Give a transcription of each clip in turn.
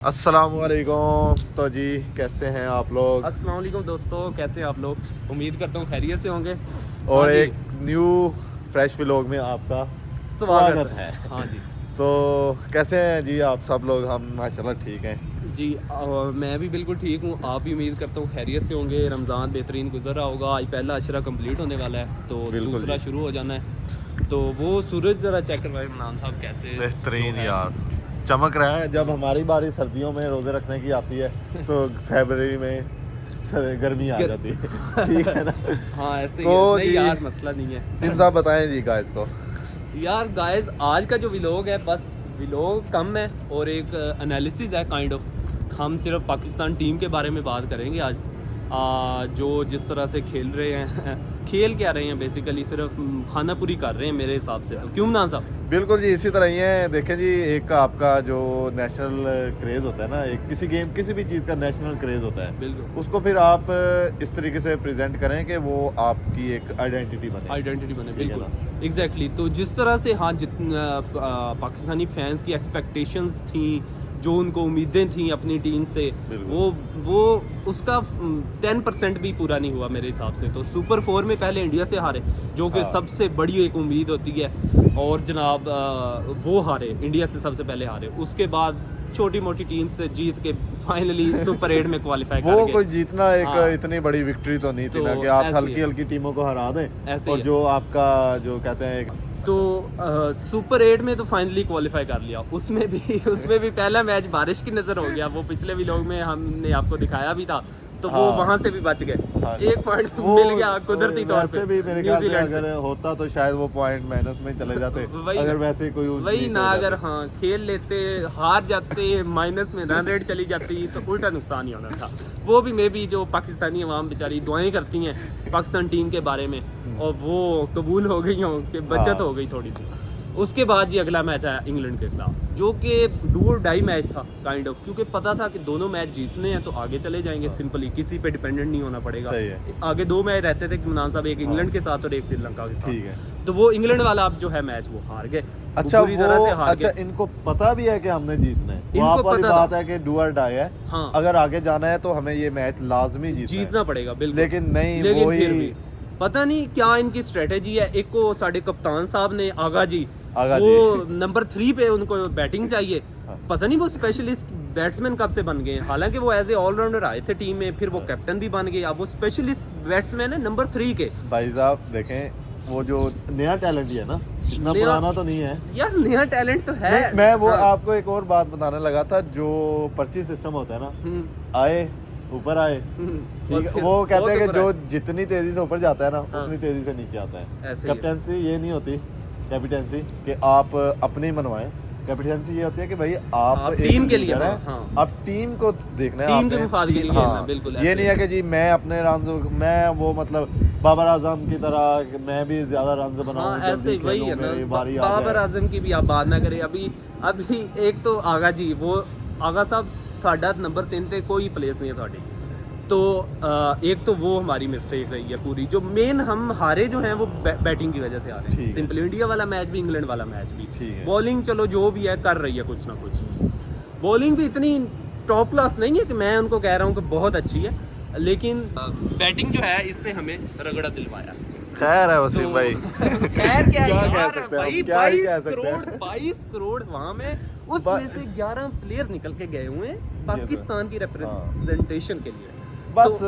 अस्सलामुअलैकुम। तो जी कैसे हैं आप लोग? अस्सलाम वालेकुम दोस्तों, कैसे हैं आप लोग? उम्मीद करता हूँ खैरियत से होंगे। और हाँ जी, एक न्यू फ्रेश व्लॉग में आपका स्वागत है। हाँ जी। तो कैसे हैं जी आप सब लोग? हम माशाल्लाह ठीक हैं। जी मैं भी बिल्कुल ठीक हूँ। आप भी उम्मीद करता हूँ खैरियत से होंगे। रमज़ान बेहतरीन गुजर रहा होगा। आज पहला अशरा कंप्लीट होने वाला है तो बिल्कुल दूसरा जी। शुरू हो जाना है। तो वो सूरज ज़रा चेक करवाए इमरान साहब, कैसे बेहतरीन जो है। यार, चमक रहा है। जब हमारी बारी सर्दियों में रोज़े रखने की आती है तो फरवरी में गर्मी आ जाती है। ठीक है ना? हाँ ऐसे ही तो है। नहीं जी यार, मसला नहीं है। सिम साहब बताएं जी गाइस को। यार गाइस, आज का जो व्लॉग है, बस व्लॉग कम है और एक एनालिसिस है काइंड ऑफ। हम सिर्फ पाकिस्तान टीम के बारे में बात करेंगे आज। जो जिस तरह से खेल रहे हैं खेल क्या रहे हैं, बेसिकली सिर्फ खाना पूरी कर रहे हैं मेरे हिसाब से। तो क्यों ना साहब? बिल्कुल जी, इसी तरह ही है। देखें जी, एक आपका जो नेशनल क्रेज़ होता है ना, एक किसी गेम किसी भी चीज़ का नेशनल क्रेज़ होता है, बिल्कुल उसको फिर आप इस तरीके से प्रेजेंट करें कि वो आपकी एक आइडेंटिटी बने। आइडेंटिटी बने, ठीक है बिल्कुल एग्जैक्टली। तो जिस तरह से हाँ, जितना पाकिस्तानी फैंस की एक्सपेक्टेशंस थी, जो उनको उम्मीदें थी अपनी टीम से, बिल्कुल। वो उसका 10% भी पूरा नहीं हुआ मेरे हिसाब से। तो सुपर 4 में पहले इंडिया से हारे, जो कि हाँ। सबसे बड़ी एक उम्मीद होती है, और जनाब वो हारे, इंडिया से सबसे पहले हारे। उसके बाद छोटी मोटी टीम से जीत के फाइनली सुपर 8 में क्वालिफाई कर वो गए। कोई जीतना एक हाँ। इतनी बड़ी विक्ट्री तो नहीं थी तो ना कि आप ऐसे ही हल्की है। हल्की टीमों को हरा दें। ऐसे और ही है। जो आपका जो कहते हैं तो सुपर 8 में तो फाइनली क्वालिफाई कर लिया। उसमें भी पहला मैच बारिश की नज़र हो गया। वो पिछले व्लॉग में हमने आपको दिखाया भी था। तो वो हाँ। वहां से भी बच गए। हाँ। एक पॉइंट वो मिल गया कुदरती तौर वैसे पे भी मेरे ख्याल से न्यूजीलैंड से। अगर होता तो शायद वो पॉइंट माइनस में चले जाते। वही अगर ना। वैसे कोई ऊंच वही नीच ना, हो अगर जाती। हाँ खेल लेते, हार जाते, माइनस में रन रेट चली जाती, तो उल्टा नुकसान ही होना था। वो भी मे बी जो पाकिस्तानी अवाम बेचारी दुआएं करती हैं पाकिस्तान टीम के बारे में, और वो कबूल हो गई हों कि बचत हाँ। हो गई थोड़ी सी। उसके बाद जी अगला मैच आया इंग्लैंड के खिलाफ, जो कि डू और डाई मैच था काइंड ऑफ, क्योंकि पता था कि दोनों मैच जीतने हैं तो आगे चले जाएंगे। सिंपली किसी पे डिपेंडेंट नहीं होना पड़ेगा। सही है। आगे दो मैच रहते थे इमरान साहब, एक इंग्लैंड के साथ और एक श्रीलंका के ठीक साथ। है। तो वो इंग्लैंड वाला अब जो है मैच वो हार गए। अच्छा, पूरी तरह से हार अच्छा गए। इनको पता भी है कि हमने जीतना है। वो इनको आप वाली पता बात था। है कि डू और डाई है। हाँ। अगर आगे जाना है तो हमें ये मैच लाजमी जीतना पड़ेगा, बिल्कुल। लेकिन नहीं, लेकिन वही फिर भी पता नहीं क्या इनकी स्ट्रेटेजी है। एक को साढ़े कप्तान साहब ने आगा जी वो नंबर 3 पे उनको बैटिंग चाहिए। हाँ। पता नहीं वो स्पेशलिस्ट बैट्समैन कब से बन गए हैं। हालांकि वो एज ए ऑलराउंडर आए थे टीम में, फिर वो कैप्टन भी बन गए। अब वो स्पेशलिस्ट बैट्समैन है नंबर 3 के। भाई साहब देखें, वो जो नया टैलेंट ही है ना, इतना नया- पुराना तो नहीं है यार नया टैलेंट तो है। नहीं, मैं वो हाँ। आपको एक और बात बताने लगा था। जो पर्ची सिस्टम होता है ना, हम्म, आए ऊपर आए, और ठीक है। फिर वो कहते हैं कि ऊपर जो आए। जितनी तेजी से ऊपर जाता है ना, हाँ। उतनी तेजी से नीचे आता है। ऐसे ही है। कैप्टेंसी ये नहीं होती, कैप्टेंसी कि आप अपनी मनवाएं। कैप्टेंसी ये होती है कि भाई आप एक टीम के लिए, leader है, हाँ। आप टीम को देखना है, टीम के आपने मुफाद के लिए हाँ, खेलना, बिल्कुल ये ऐसे नहीं है कि जी मैं अपने रन, मैं वो मतलब बाबर आजम की तरह मैं भी ज्यादा रन बनाऊं, हाँ जल्दी ऐसे वही है खेलूं, मेरी ना। बारी आ बाबर जाए। आजम की भी आप बात ना करें। अभी एक तो आगा जी, वो आगा साहब ਤੁਹਾਡਾ नंबर 3 ਤੇ कोई प्लेस नहीं है ਤੁਹਾਡੀ। तो एक तो वो हमारी मिस्टेक रही है पूरी। जो मेन हम हारे जो हैं वो बैटिंग की वजह से हारे ठीक है। सिंपल। इंडिया वाला मैच भी, इंग्लैंड वाला मैच भी। ठीक है। बॉलिंग चलो जो भी है कर रही है कुछ ना कुछ। बॉलिंग भी इतनी टॉप क्लास नहीं है कि मैं उनको कह रहा हूँ कि बहुत अच्छी है, लेकिन बैटिंग जो है इसने हमें रगड़ा दिलवाया। खैर है वसीम भाई। खैर क्या क्या कह यार, सकते हैं हम? भाई क्या ही 22 कह सकते हैं? करोड़ 22 करोड़ वहां में, उसमें से 11 प्लेयर निकल के गए हुए हैं पाकिस्तान की रिप्रेजेंटेशन के लिए। बस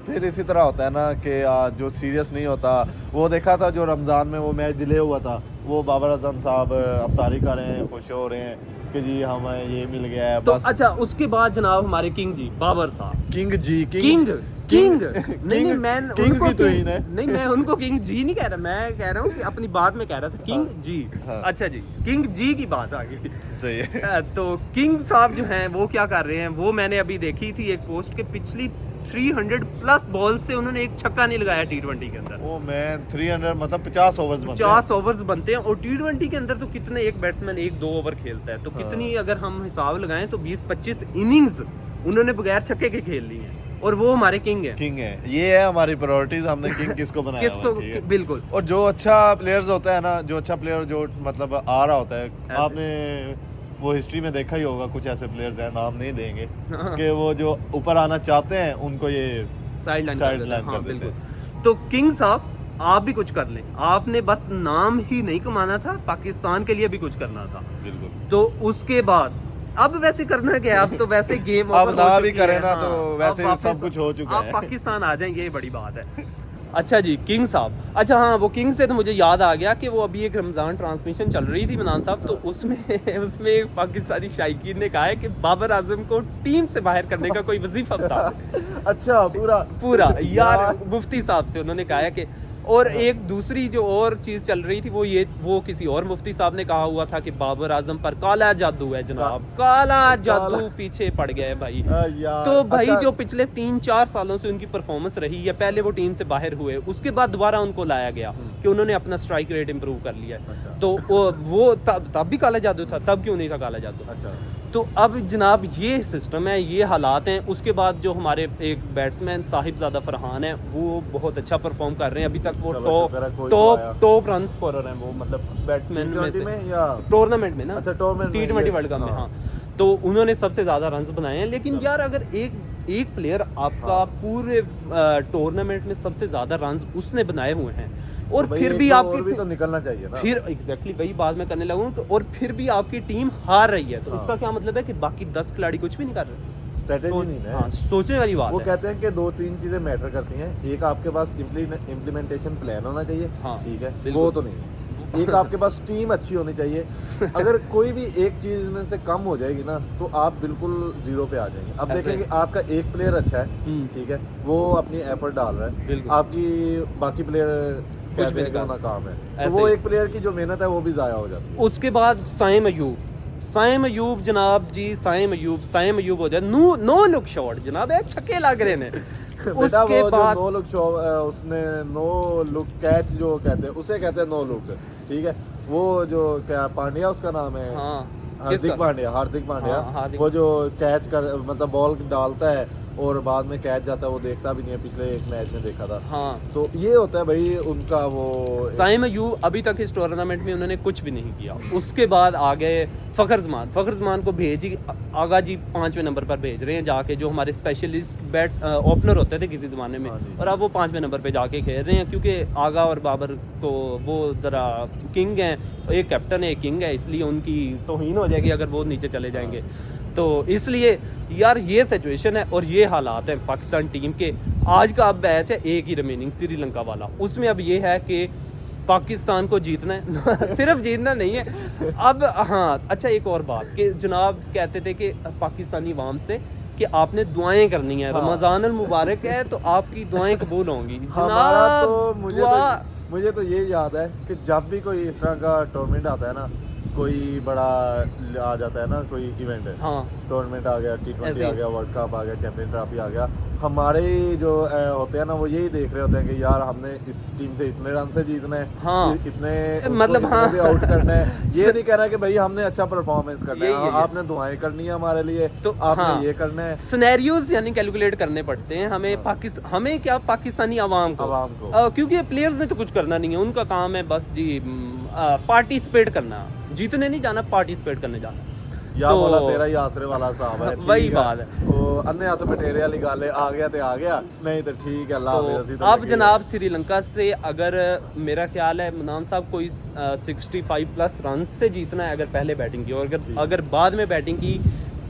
फिर इसी तरह होता है ना कि जो सीरियस नहीं होता। वो देखा था जो रमज़ान में वो मैच डिले हुआ था, वो बाबर आजम साहब अफ्तारी कर रहे हैं, खुश हो रहे हैं कि जी हमें ये मिल गया है। तो बस अच्छा, उसके बाद जनाब हमारे किंग जी, बाबर साहब, किंग जी, किंग नहीं मैं किंग उनको की तो ही किंग नहीं, मैं उनको किंग जी नहीं कह रहा। मैं कह रहा हूँ कि अपनी बात में कह रहा था किंग जी। हाँ। अच्छा जी, किंग जी की बात आ गई। सही है। तो किंग साहब जो हैं वो क्या कर रहे हैं, वो मैंने अभी देखी थी एक पोस्ट के, पिछली 300 प्लस बॉल से उन्होंने एक छक्का नहीं लगाया T20 के अंदर। वो मैं 300 मतलब 50 ओवर्स बनते हैं। 50 ओवर्स बनते हैं, और T20 के अंदर तो कितने एक बैट्समैन 1-2 ओवर खेलता है, तो कितनी अगर हम हिसाब लगाएं तो 20-25 इनिंग्स उन्होंने बगैर छक्के के खेल ली हैं। और वो हमारे किंग है। किंग है, ये है हमारी प्रायोरिटीज। हमने किंग किसको बनाया किसको, हुआ, ठीक है। बिल्कुल। और जो अच्छा प्लेयर्स होता है ना, जो अच्छा प्लेयर जो मतलब आ रहा होता है, ऐसे। आपने वो हिस्ट्री में देखा ही होगा, कुछ ऐसे प्लेयर्स हैं, नाम नहीं लेंगे, हाँ। कि वो जो ऊपर आना चाहते हैं उनको ये साइड Sideline लाइन कर हाँ देते बिल्कुल। तो किंग साहब आप भी कुछ कर लें, आपने बस नाम ही नहीं कमाना था, पाकिस्तान के लिए भी कुछ करना था। बिल्कुल। तो उसके बाद अब वैसे करना क्या है, अब तो वैसे गेम अब ओवर ना हो भी चुकी करें है, ना हाँ। तो अब वैसे वापस सब कुछ हो चुका आप है। पाकिस्तान आ जाएं, ये बड़ी बात है। अच्छा जी किंग साहब, अच्छा हाँ वो किंग से तो मुझे याद आ गया कि वो अभी एक रमज़ान ट्रांसमिशन चल रही थी मनान साहब, तो उसमें उसमें एक पाकिस्तानी शायकीन ने कहा है कि बाबर आजम को टीम से बाहर करने का कोई वजीफा बता दे। अच्छा पूरा यार मुफ्ती साहब से उन्होंने कहा है कि, और एक दूसरी जो और चीज़ चल रही थी वो किसी और मुफ्ती साहब ने कहा हुआ था कि बाबर आजम पर काला जादू है जनाब, काला जादू पीछे पड़ गया है भाई। यार, तो भाई अच्छा, जो पिछले 3-4 सालों से उनकी परफॉर्मेंस रही है, पहले वो टीम से बाहर हुए, उसके बाद दोबारा उनको लाया गया कि उन्होंने अपना स्ट्राइक रेट इंप्रूव कर लिया है। अच्छा। तो वो तब भी काला जादू था, तब क्यों नहीं था काला जादू? अच्छा, तो अब जनाब ये सिस्टम है, ये हालात हैं। उसके बाद जो हमारे एक बैट्समैन साहिबजादा फरहान है, वो बहुत अच्छा परफॉर्म कर रहे हैं अभी तक, वो चलो शुक्र है कोई तो आया। टॉप रन स्कोरर हैं वो, मतलब बैट्समैन में से में या टूर्नामेंट में ना, अच्छा टूर्नामेंट में, T20 ये- वर्ल्ड कप में, हाँ। हाँ। तो उन्होंने सबसे ज्यादा रन्स बनाए हैं। लेकिन चलो। यार अगर एक प्लेयर आपका हाँ। पूरे टूर्नामेंट में सबसे ज्यादा रन्स उसने बनाए हुए हैं, और तो भाई फिर एक भी तो आपकी और भी तो निकलना चाहिए ना। फिर एग्जैक्टली वही बात मैं करने लगा हूँ, और फिर भी आपकी टीम हार रही है, तो हाँ। इसका क्या मतलब है कि बाकी 10 खिलाड़ी कुछ भी नहीं कर रहे? स्ट्रेटेजी नहीं है। हाँ, सोचने वाली बात वो है। कहते हैं कि 2-3 चीजें मैटर करती हैं। एक आपके पास इम्प्लीमेंटेशन प्लान होना चाहिए, हाँ, ठीक है, बिल्कुल। वो तो नहीं है। एक आपके पास टीम अच्छी होनी चाहिए। अगर कोई भी एक चीज में से कम हो जाएगी ना, तो आप बिल्कुल जीरो पे आ जाएंगे। अब ऐसे। देखेंगे आपका एक प्लेयर अच्छा है, हम्म, ठीक है, वो अपनी एफर्ट डाल रहा है, बिल्कुल। आपकी बाकी प्लेयर कहते हैं नहीं कि कर वो नाकाम है, तो ऐसे वो ही। एक प्लेयर की जो मेहनत है वो भी जाया हो जाती है। उसके बाद साइम अयूब जनाब जी, साइम अयूब हो जाए, नो लुक शॉट जनाब, एक छक्के लग रहे हैं। बेटा उसके वो बाद जो नो लुक शो उसने नो लुक कैच जो कहते हैं उसे कहते हैं नो लुक, ठीक है। वो जो क्या पांड्या उसका नाम है, हाँ हार्दिक किसका? पांड्या हाँ, हार्दिक। वो जो कैच कर मतलब बॉल डालता है और बाद में कैच जाता है, वो देखता भी नहीं है। पिछले एक मैच में देखा था। हाँ, तो ये होता है भाई उनका वो साइम अयूब अभी तक इस टूर्नामेंट में उन्होंने कुछ भी नहीं किया। उसके बाद आ गए फ़खर जमान को भेज ही आगा जी 5वें नंबर पर भेज रहे हैं जाके, जो हमारे स्पेशलिस्ट बैट्स ओपनर होते थे किसी ज़माने में, हाँ जी। और अब वो 5वें नंबर पे जाके खेल रहे हैं, क्योंकि आगा और बाबर को वो ज़रा किंग हैं, एक कैप्टन है एक किंग है, इसलिए उनकी तौहीन हो जाएगी अगर वो नीचे चले जाएंगे। तो इसलिए यार ये सिचुएशन है और ये हालात हैं पाकिस्तान टीम के। आज का अब मैच है एक ही रिमेनिंग, श्रीलंका वाला। उसमें अब ये है कि पाकिस्तान को जीतना है सिर्फ जीतना नहीं है अब। हाँ अच्छा, एक और बात कि जनाब कहते थे कि पाकिस्तानी अवाम से कि आपने दुआएं करनी है, हाँ। रमज़ान अल मुबारक है तो आपकी दुआएं कबूल होंगी। हमारा तो जनाब मुझे तो ये याद है कि जब भी कोई इस तरह का टूर्नामेंट आता है ना, कोई बड़ा आ जाता है ना, कोई इवेंट है, हाँ टूर्नामेंट आ गया, T20 ऐसे आ ही। गया, वर्ल्ड कप आ गया, चैंपियन ट्रॉफी आ गया, हमारे जो होते हैं ना वो यही देख रहे होते हैं कि यार हमने इस टीम से इतने रन से जीतना है, हाँ। इतने मतलब इतने हाँ। भी आउट करना है। ये नहीं कहना कि भाई हमने अच्छा परफॉर्मेंस करना है, यही है। आपने दुआएं करनी है हमारे लिए, तो आपने हाँ। ये करना है सिनेरियोज यानी कैलकुलेट करने पड़ते हैं हमें। हाँ। हमें क्या, पाकिस्तानी आवाम को, आवाम को। क्योंकि प्लेयर्स ने तो कुछ करना नहीं है, उनका काम है बस जी पार्टिसिपेट करना, जीतने नहीं जाना, पार्टिसिपेट करने जाना। या तो- बोला तेरा ही आसरे वाला साहब है, वही ठीक बात है। वो अन्य हाथ बटेरे वाली गल है, आ गया तो आ गया, नहीं तो ठीक है, अल्लाह हाफिज़, तो असीं तो अब लगे जनाब श्रीलंका से अगर मेरा ख्याल है मनान साहब कोई 65 प्लस रन से जीतना है अगर पहले बैटिंग की, और जी। अगर बाद में बैटिंग की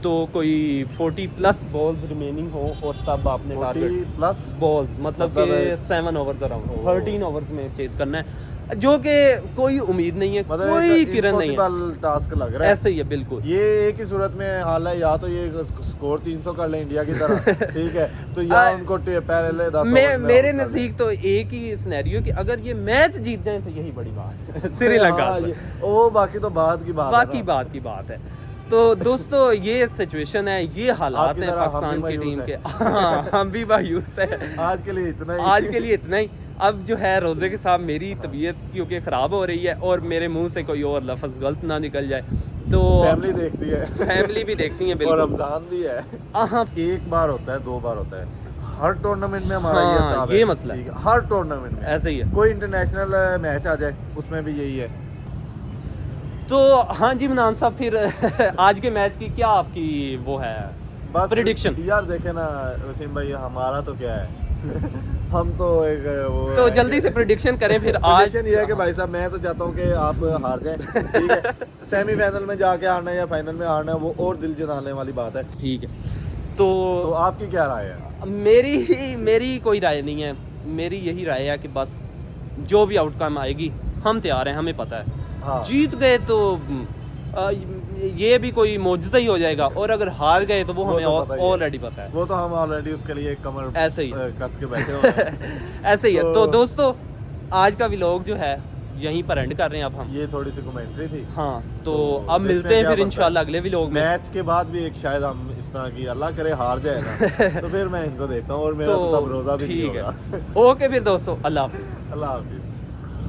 तो कोई 40 प्लस बॉल्स रिमेनिंग हो, और तब आपने 40 टारगेट प्लस बॉल्स मतलब मतलब कि 7 ओवर्स अराउंड ओह। 13 ओवर्स में चेज करना है, जो कि कोई उम्मीद नहीं है, मतलब कोई किरण नहीं है। इम्पॉसिबल टास्क लग रहा है। ऐसे ही है बिल्कुल। ये एक ही सूरत में हाल है, या तो ये स्कोर 300 कर ले इंडिया की तरह, ठीक है, तो या उनको पहले 10 ओवर में मेरे आउट कर नज़दीक तो एक ही सिनेरियो कि अगर ये मैच जीत जाए तो यही बड़ी बात है दें। श्रीलंका हाँ, से। वो बाकी तो बात की बात है बाकी ना। बात की बात है। तो दोस्तों ये सिचुएशन है, ये हालात आपकी हैं तरह हम पाकिस्तान भी की टीम मायूस के। हाँ हम भी मायूस है। आज के लिए इतना ही। आज के लिए इतना ही। अब जो है रोज़े के साथ मेरी तबीयत क्योंकि ख़राब हो रही है और मेरे मुंह से कोई और लफ्ज़ गलत ना निकल जाए, तो फैमिली देखती है, फैमिली भी देखती है और बिल्कुल। रमजान भी है। हाँ एक बार होता है, 2 बार होता है, हर टूर्नामेंट में हमारा ये हाँ, हिसाब ये है, मसला है। ठीक है, हर टूर्नामेंट में ऐसे ही है। कोई इंटरनेशनल मैच आ जाए उसमें भी यही है। तो हाँ जी मनान साहब, फिर आज के मैच की क्या आपकी वो है बस प्रेडिक्शन? यार देखे ना वसीम भाई, हमारा तो क्या है हम तो एक वो तो है जल्दी कि- से प्रेडिक्शन करें फिर आज। Prediction ये है कि भाई साहब मैं तो चाहता हूँ कि आप हार जाएं, ठीक है। सेमीफाइनल में जाके हारना है या फाइनल में हारना है वो और दिल जलाने वाली बात है। ठीक है। तो तो आपकी क्या राय है? मेरी कोई राय नहीं है, मेरी यही राय है कि बस जो भी आउटकम आएगी हम तैयार हैं, हमें पता है। हाँ जीत गए तो ये भी कोई मौजूदा ही हो जाएगा, और अगर हार गए तो वो वो हमें तो पता ही है। ऑलरेडी पता है। वो तो हम ऑलरेडी उसके लिए कमर ऐसे ही। कस के बैठे हुए हैं। ऐसे ही है। तो- तो दोस्तों आज का व्लॉग जो है यहीं पर एंड कर रहे हैं अब हम। ये थोड़ी सी कमेंट्री थी। हाँ तो तो अब देखते मिलते हैं हैं क्या फिर बनता इंशाल्लाह है। अगले व्लॉग में। मैच के बाद भी एक शायद हम इस तरह की अल्लाह करे हार जाए ना तो फिर मैं इनको देखता हूँ और मेरा तो तब रोजा भी नहीं ठीक होगा। है। ओके फिर दोस्तों, अल्लाह हाफिज़। अल्लाह हाफिज।